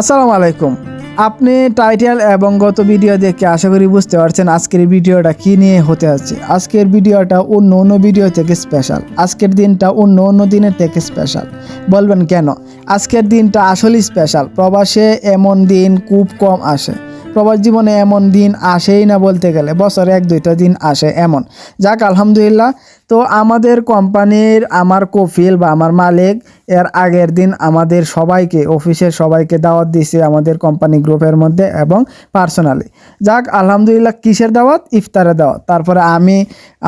আসসালামু আলাইকুম। আপনি টাইটেল এবং গত ভিডিও দেখে আশা করি বুঝতে পারছেন আজকের ভিডিওটা কি নিয়ে হতে যাচ্ছে। আজকের ভিডিওটা অন্য ভিডিও থেকে স্পেশাল। আজকের দিনটা অন্য দিনের থেকে স্পেশাল। বলবেন কেন? আজকের দিনটা আসলেই স্পেশাল। প্রবাসে এমন দিন খুব কম আসে। প্রবাস জীবনে এমন দিন আসেই না বলতে গেলে, বছরে 1-2টা দিন আসে এমন। যাক আলহামদুলিল্লাহ। তো আমাদের কোম্পানির আমার কফিল বা আমার মালিক এর আগের দিন আমাদের সবাইকে, অফিসের সবাইকে দাওয়াত দিয়েছে আমাদের কোম্পানি গ্রুপের মধ্যে এবং পার্সোনালি। যাক আলহামদুলিল্লাহ। কিসের দাওয়াত? ইফতারের দাওয়াত। তারপরে আমি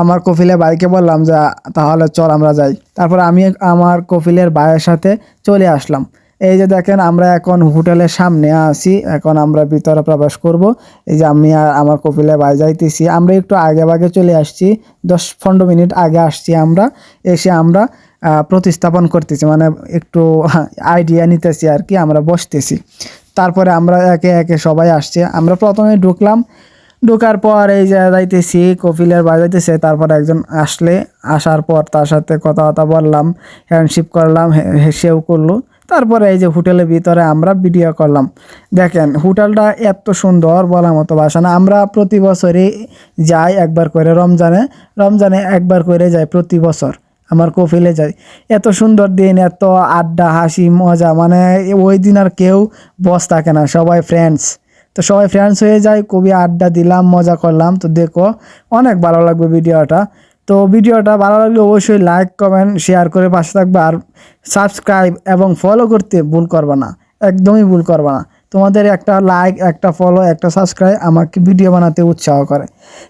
আমার কফিলের ভাইকে বললাম যে তাহলে চল আমরা যাই। তারপরে আমি আমার কফিলের ভাইয়ের সাথে চলে আসলাম। এই যে দেখেন আমরা এখন হোটেলের সামনে আছি, এখন আমরা ভিতরে প্রবেশ করব। এই যে আমি আর আমার কপিলে ভাই যাইতেছি। আমরা একটু আগে চলে আসছি, 10-15 মিনিট আগে আসছি। আমরা এসে আমরা প্রতিস্থাপন করতেছি, মানে একটু আইডিয়া নিতেছি আর কি, আমরা বসতেছি। তারপরে আমরা একে একে সবাই আসছে। আমরা প্রথমে ঢোকার পর এই যে যাইতেছি, কপিলের ভাই যাইতেছে। তারপর একজন আসার পর তার সাথে কথা বললাম, হ্যান্ডশিপ করলাম, সেও করলো। তারপরে এই যে হোটেলের ভিতরে আমরা ভিডিও করলাম। দেখেন হোটেলটা এত সুন্দর, বলার মতো ভাষা না। আমরা প্রতি বছরই যাই একবার করে, রমজানে একবার করে যাই প্রতি বছর। আমার কফিলে যাই। এত সুন্দর দিন, এত আড্ডা হাসি মজা, মানে ওই দিন আর কেউ বস থাকে না, সবাই ফ্রেন্ডস। তো সবাই ফ্রেন্ডস হয়ে যায়, খুবই আড্ডা দিলাম, মজা করলাম। তো দেখো অনেক ভালো লাগবে ভিডিওটা। তো ভিডিওটা ভালো লাগলে অবশ্যই লাইক কমেন্ট শেয়ার করে পাশে থাকবে, আর সাবস্ক্রাইব এবং ফলো করতে ভুল করবে না, একদমই ভুল করবে না। তোমাদের একটা লাইক, একটা ফলো, একটা সাবস্ক্রাইব আমাকে ভিডিও বানাতে উৎসাহ করে।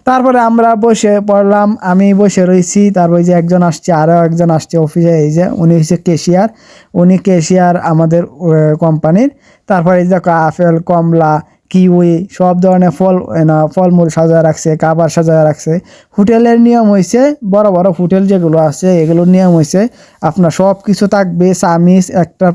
তারপরে আমরা বসে পড়লাম, আমি বসে রয়েছি। তারপর যে একজন আসছে, আরও একজন আসছে অফিসে। এই যে উনি হচ্ছে ক্যাশিয়ার আমাদের কোম্পানির। তারপরে এই যে আপেল, কমলা, কিউই সব ধরনের ফলমূল সাজায় রাখছে, খাবার সাজায় রাখছে। হোটেলের নিয়ম হয়েছে, বড় বড় হোটেল যেগুলো আছে এগুলোর নিয়ম হয়েছে আপনার সব কিছু থাকবে, চামিচ একটা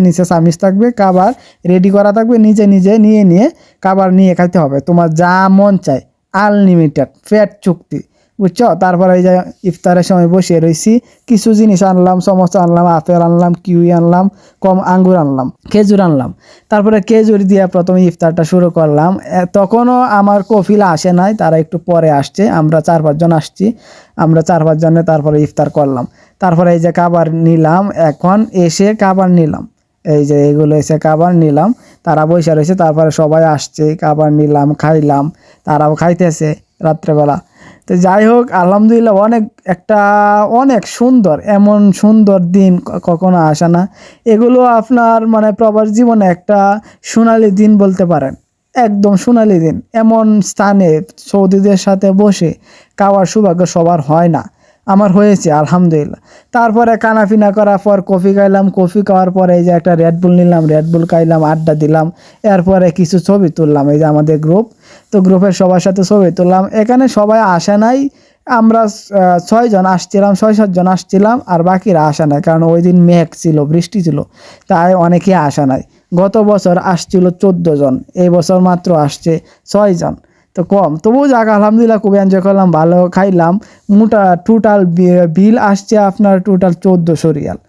নিচে চামিচ থাকবে, খাবার রেডি করা থাকবে, নিজে নিয়ে খাবার নিয়ে খাইতে হবে। তোমার যা মন চায়, আনলিমিটেড পেট চুক্তি, বুঝছো। তারপরে এই যে ইফতারের সময় বসে রয়েছি, কিছু জিনিস আনলাম, সমোসা আনলাম, আপেল আনলাম, কিউই আনলাম, আঙ্গুর আনলাম, খেজুর আনলাম। তারপরে খেজুর দিয়ে প্রথমে ইফতারটা শুরু করলাম। তখনও আমার কফিল আসে নাই, তারা একটু পরে আসছে। আমরা 4-5 জন আসছি, আমরা 4-5 জনে তারপরে ইফতার করলাম। তারপরে এই যে খাবার নিলাম, এখন এসে খাবার নিলাম। এই যে এগুলো এসে খাবার নিলাম, তারা বসে রয়েছে। তারপরে সবাই আসছে, খাবার নিলাম, খাইলাম, তারাও খাইতেছে রাত্রেবেলা। তো যাই হোক আলহামদুলিল্লাহ, অনেক সুন্দর, এমন সুন্দর দিন কখনো আসে না। এগুলো আপনার মানে প্রবাস জীবনে একটা সোনালি দিন বলতে পারেন, একদম সোনালি দিন। এমন স্থানে সৌদিদের সাথে বসে খাওয়ার সৌভাগ্য সবার হয় না, আমার হয়েছে আলহামদুলিল্লাহ। তারপরে খানাপিনা করার পর কফি খাইলাম, কফি খাওয়ার পরে এই যে একটা রেডবুল নিলাম, রেডবুল খাইলাম, আড্ডা দিলাম। এরপরে কিছু ছবি তুললাম, এই যে আমাদের গ্রুপ, তো গ্রুপের সবার সাথে ছবি তুললাম। এখানে সবাই আসে নাই, আমরা 6 জন আসছিলাম, 6-7 জন আসছিলাম, আর বাকিরা আসে নাই, কারণ ওই দিন মেঘ ছিল, বৃষ্টি ছিল, তাই অনেকেই আসে নাই। গত বছর আসছিল 14 জন, এই বছর মাত্র আসছে 6 জন, তো কম। তবুও যাক আলহামদুলিল্লাহ, খুবই এনজয় করলাম, ভালো খাইলাম। টোটাল বিল আসছে আপনার total 1400 riyal.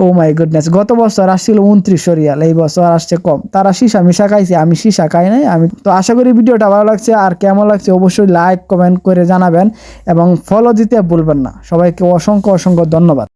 Oh my goodness, গত বছর আসছিল 2900 রিয়াল, এই বছর আসছে কম। তারা সীসা মিশা খাইছে, আমি সীসা খাই নাই। তো আশা করি ভিডিওটা ভালো লাগছে, আর কেমন লাগছে অবশ্যই লাইক কমেন্ট করে জানাবেন এবং ফলো দিতে ভুলবেন না। সবাইকে অসংখ্য ধন্যবাদ।